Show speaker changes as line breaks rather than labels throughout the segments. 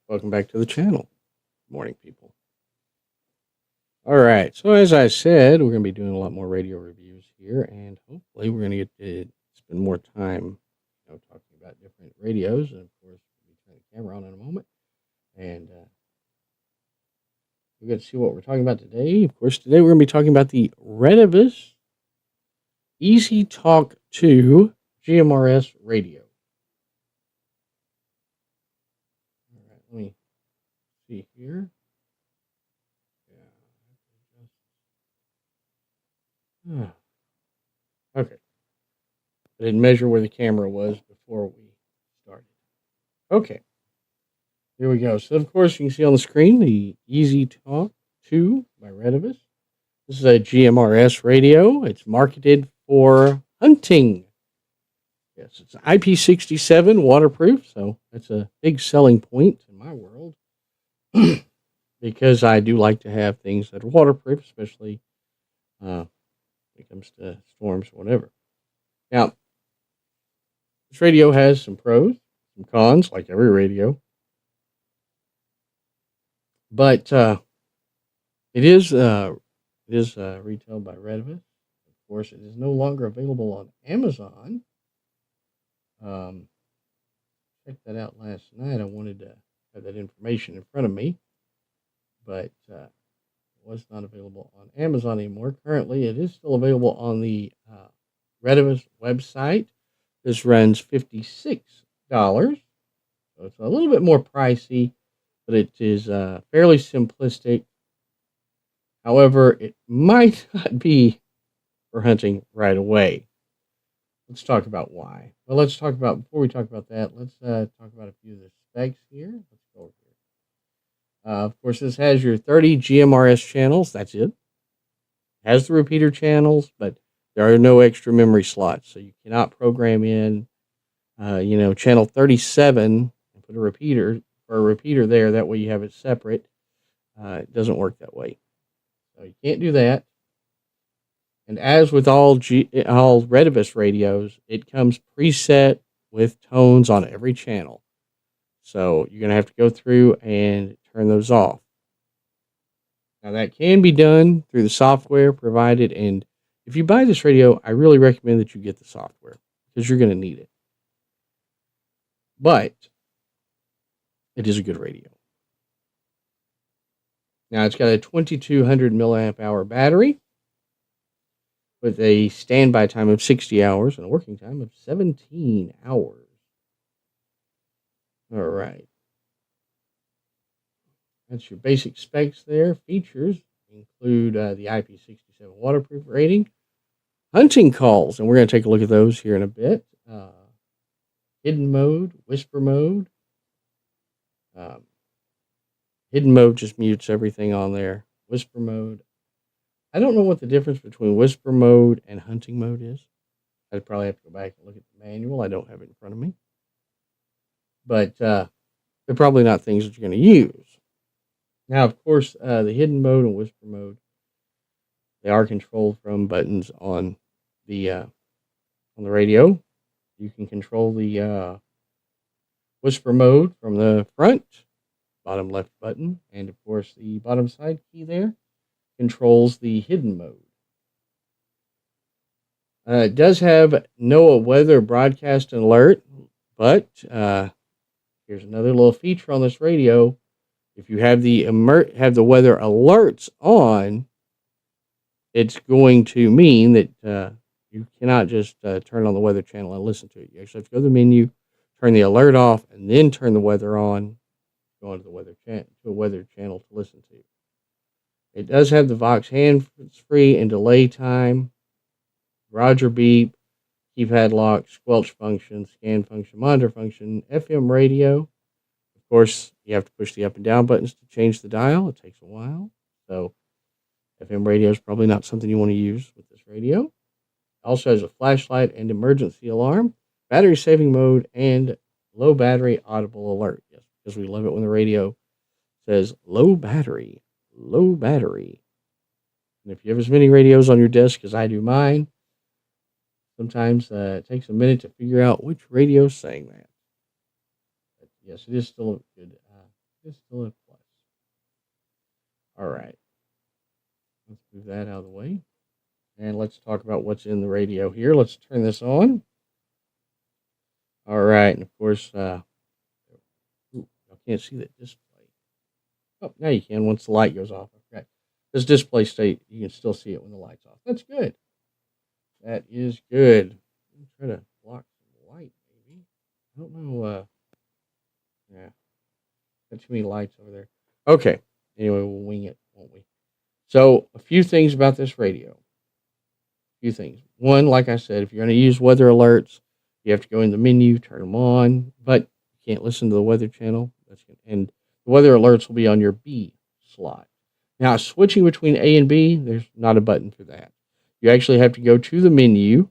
Welcome back to the channel. Good morning, people. All right. So, as I said, we're going to be doing a lot more radio reviews here, and hopefully, we're going to get to spend more time, talking about different radios. And of course, we'll be turning the camera on in a moment, and we're going to see what we're talking about today. Of course, today we're going to be talking about the Retevis Easy Talk 2 GMRS radio. All right. Let me see here. Yeah. Okay. I didn't measure where the camera was before we started. Okay. Here we go. So, of course, you can see on the screen the Easy Talk 2 by Retevis. This is a GMRS radio. It's marketed for hunting. Yes, it's IP67 waterproof, so that's a big selling point in my world because I do like to have things that are waterproof, especially when it comes to storms or whatever. Now, this radio has some pros, some cons, like every radio. But it is retailed by Retevis. Of course, it is no longer available on Amazon. Checked that out last night. I wanted to have that information in front of me, but it was not available on Amazon anymore. Currently, it is still available on the Retevis website. This runs $56, so it's a little bit more pricey, but it is fairly simplistic. However, it might not be for hunting right away. Let's talk about why. Well, before we talk about that, let's talk about a few of the specs here. Let's go over here. Of course, this has your 30 GMRS channels. That's it. It has the repeater channels, but there are no extra memory slots. So you cannot program in, channel 37 and put a repeater there. That way you have it separate. It doesn't work that way. So you can't do that. And as with all Retevis radios, it comes preset with tones on every channel. So you're going to have to go through and turn those off. Now that can be done through the software provided. And if you buy this radio, I really recommend that you get the software because you're going to need it. But it is a good radio. Now it's got a 2200 milliamp hour battery with a standby time of 60 hours and a working time of 17 hours. All right. That's your basic specs there. Features include the IP67 waterproof rating, hunting calls, and we're going to take a look at those here in a bit. Hidden mode, whisper mode. Hidden mode just mutes everything on there. Whisper mode. I don't know what the difference between whisper mode and hunting mode is. I'd probably have to go back and look at the manual. I don't have it in front of me. But they're probably not things that you're going to use. Now, of course, the hidden mode and whisper mode, they are controlled from buttons on the radio. You can control the whisper mode from the front, bottom left button, and of course the bottom side key there controls the hidden mode. It does have NOAA weather broadcast and alert, but here's another little feature on this radio. If you have the weather alerts on, it's going to mean that you cannot just turn on the weather channel and listen to it. You actually have to go to the menu, turn the alert off, and then turn the weather on. Go onto the weather channel to listen to. It does have the Vox hands-free and delay time, Roger beep, keypad lock, squelch function, scan function, monitor function, FM radio. Of course, you have to push the up and down buttons to change the dial. It takes a while. So FM radio is probably not something you want to use with this radio. It also has a flashlight and emergency alarm, battery saving mode, and low battery audible alert. Yes, because we love it when the radio says low battery. Low battery. And if you have as many radios on your desk as I do mine, sometimes it takes a minute to figure out which radio is saying that. But yes, it is still a good It's still a plus. All right. Let's move that out of the way. And let's talk about what's in the radio here. Let's turn this on. All right. And of course, ooh, I can't see that display. Oh, now you can once the light goes off. Okay. This display state, you can still see it when the light's off. That's good. That is good. I'm try to block some light, maybe. I don't know. Yeah. Got too many lights over there. Okay. Anyway, we'll wing it, won't we? So, a few things about this radio. A few things. One, like I said, if you're going to use weather alerts, you have to go in the menu, turn them on, but you can't listen to the weather channel. And the weather alerts will be on your B slot. Now, switching between A and B, there's not a button for that. You actually have to go to the menu,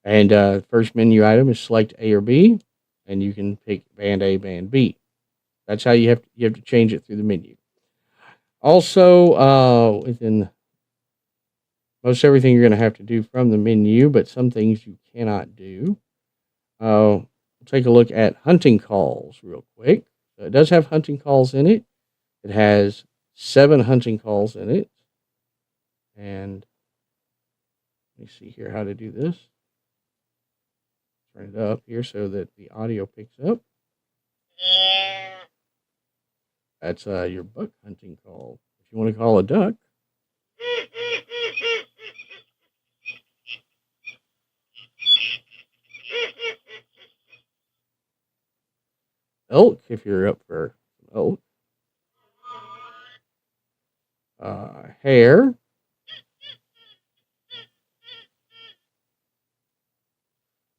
and the first menu item is select A or B, and you can pick band A, band B. That's how you have to change it through the menu. Also, within most everything you're going to have to do from the menu, but some things you cannot do. We'll take a look at hunting calls real quick. So it does have hunting calls in it. It has 7 hunting calls in it. And let me see here how to do this. Turn it up here so that the audio picks up. That's your buck hunting call. If you want to call a duck, elk, if you're up for elk, hare,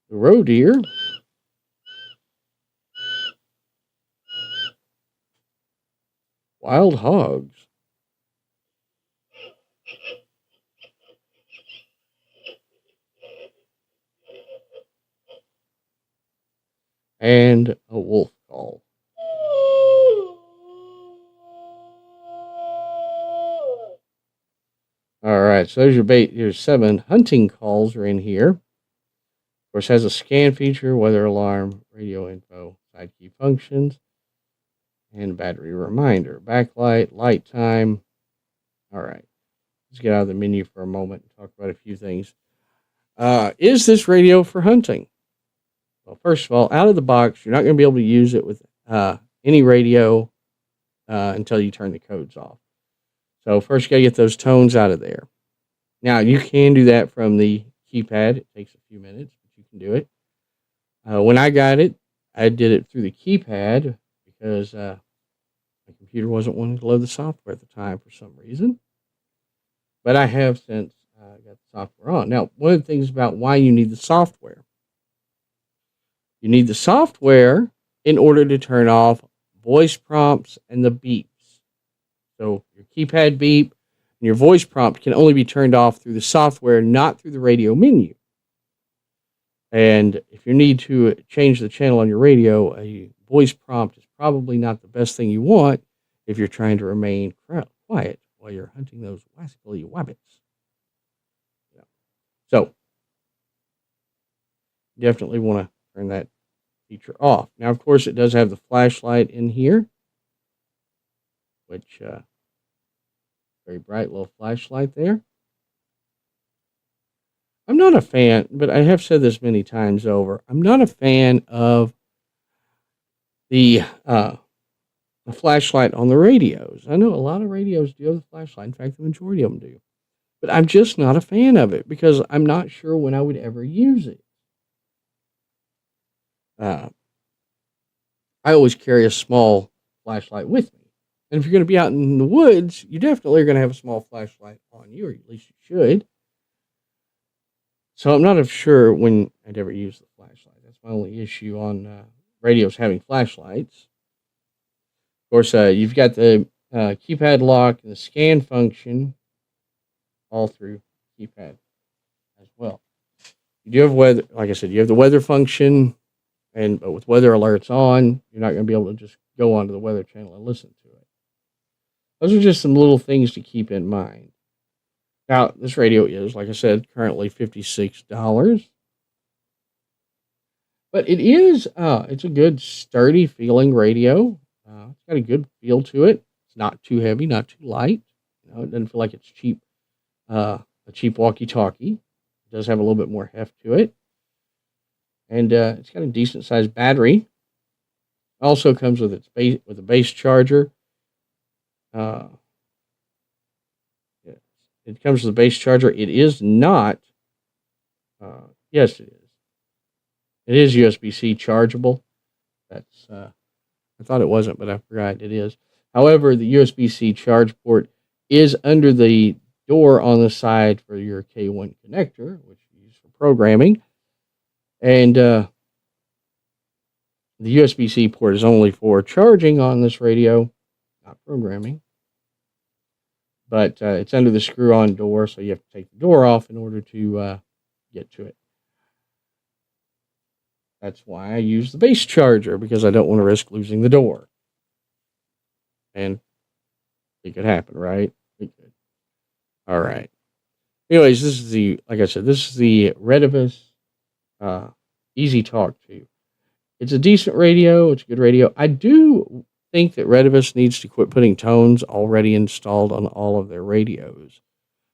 the roe deer, wild hogs, and a wolf call. All right, so there's your 7 hunting calls are in here. Of course, has a scan feature, weather alarm, radio info, side key functions, and battery reminder, backlight, light time. All right, let's get out of the menu for a moment and talk about a few things. Is this radio for hunting? Well, first of all, out of the box, you're not going to be able to use it with any radio until you turn the codes off. So first, you got to get those tones out of there. Now, you can do that from the keypad. It takes a few minutes, but you can do it. When I got it, I did it through the keypad because my computer wasn't wanting to load the software at the time for some reason. But I have since got the software on. Now, one of the things about why you need the software. You need the software in order to turn off voice prompts and the beeps. So your keypad beep and your voice prompt can only be turned off through the software, not through the radio menu. And if you need to change the channel on your radio, a voice prompt is probably not the best thing you want if you're trying to remain quiet while you're hunting those wascally wabbits. Yeah. So definitely want to turn that feature off. Now, of course, it does have the flashlight in here, which very bright little flashlight there. I'm not a fan, but I have said this many times over. I'm not a fan of the flashlight on the radios. I know a lot of radios do have the flashlight. In fact, the majority of them do. But I'm just not a fan of it because I'm not sure when I would ever use it. I always carry a small flashlight with me. And if you're going to be out in the woods, you definitely are going to have a small flashlight on you, or at least you should. So I'm not sure when I'd ever use the flashlight. That's my only issue on radios having flashlights. Of course, you've got the keypad lock and the scan function all through keypad as well. You do have weather, like I said, you have the weather function, but with weather alerts on, you're not going to be able to just go onto the weather channel and listen to it. Those are just some little things to keep in mind. Now, this radio is, like I said, currently $56. But it is, it's a good, sturdy feeling radio. It's got a good feel to it. It's not too heavy, not too light. It doesn't feel like it's cheap, a cheap walkie-talkie. It does have a little bit more heft to it, and it's got a decent sized battery. Also comes with a base charger. Uh, it comes with a base charger. It is not. Yes, it is. It is USB-C chargeable. That's. I thought it wasn't, but I forgot it is. However, the USB-C charge port is under the door on the side for your K1 connector, which you use for programming. And the USB-C port is only for charging on this radio, not programming. But it's under the screw-on door, so you have to take the door off in order to get to it. That's why I use the base charger, because I don't want to risk losing the door. And it could happen, right? It could. All right. Anyways, this is this is the Retevis Easy Talk 2. It's a decent radio. It's a good radio. I do think that Retevis needs to quit putting tones already installed on all of their radios,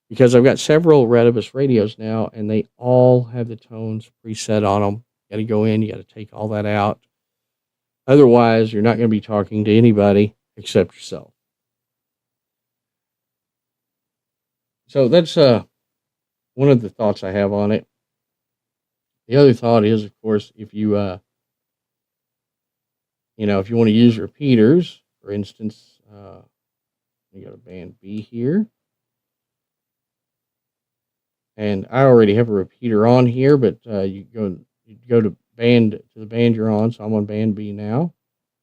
because I've got several Retevis radios now, and they all have the tones preset on them. You got to go in, you got to take all that out. Otherwise, you're not going to be talking to anybody except yourself. So that's one of the thoughts I have on it. The other thought is, of course, if you if you want to use repeaters, for instance, you got a band B here. And I already have a repeater on here, but you go to the band you're on. So I'm on band B now.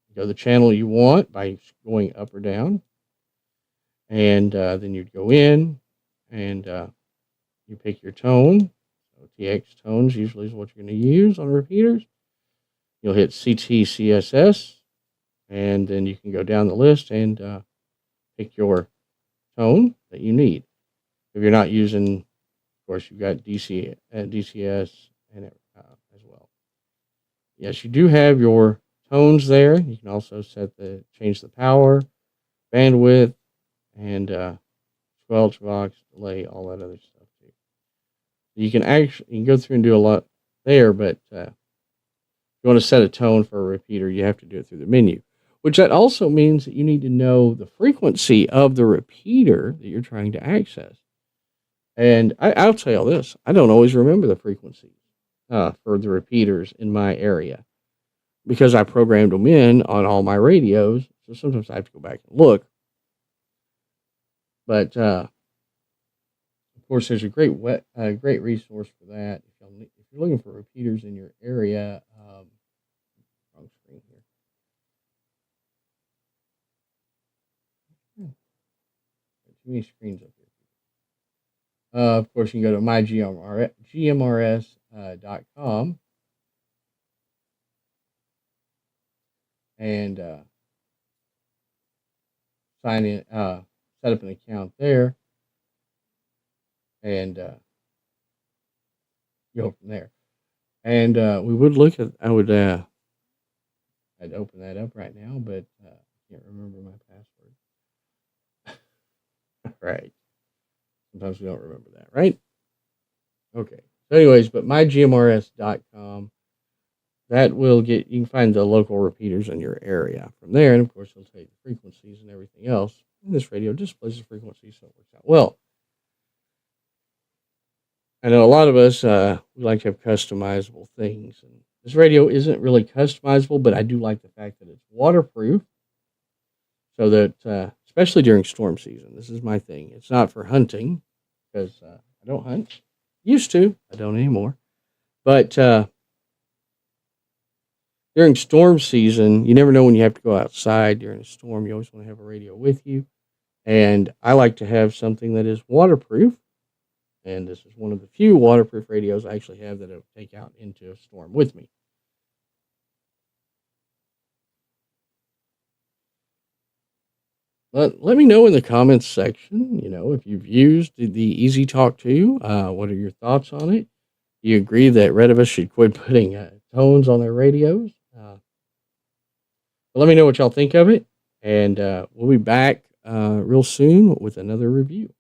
You go to the channel you want by going up or down. And then you'd go in and you pick your tone. So TX tones usually is what you're going to use on repeaters. You'll hit CT CSS, and then you can go down the list and pick your tone that you need. If you're not using, of course, you've got DCS and as well. Yes, you do have your tones there. You can also change the power, bandwidth, and squelch box, delay, all that other stuff too. You can go through and do a lot there, but if you want to set a tone for a repeater, you have to do it through the menu. Which that also means that you need to know the frequency of the repeater that you're trying to access. And I'll tell you this, I don't always remember the frequencies for the repeaters in my area, because I programmed them in on all my radios. So sometimes I have to go back and look. But of course, there's a great resource for that. If you're looking for repeaters in your area, wrong screen here. Too many screens up here. Of course, you can go to mygmrs.com and sign in, set up an account there, and go from there. And we would look at, I'd open that up right now, but I can't remember my password. Right. Sometimes we don't remember that, right? Okay. So anyways, but mygmrs.com, that will you can find the local repeaters in your area from there. And of course, it'll tell you the frequencies and everything else. And this radio displays the frequencies, so it works out well. I know a lot of us, we like to have customizable things. And this radio isn't really customizable, but I do like the fact that it's waterproof. So that, especially during storm season, this is my thing. It's not for hunting, because I don't hunt. Used to. I don't anymore. But during storm season, you never know when you have to go outside during a storm. You always want to have a radio with you. And I like to have something that is waterproof. And this is one of the few waterproof radios I actually have that I take out into a storm with me. Let me know in the comments section, if you've used the Easy Talk 2. What are your thoughts on it? Do you agree that Retevis should quit putting tones on their radios? But let me know what y'all think of it, and we'll be back real soon with another review.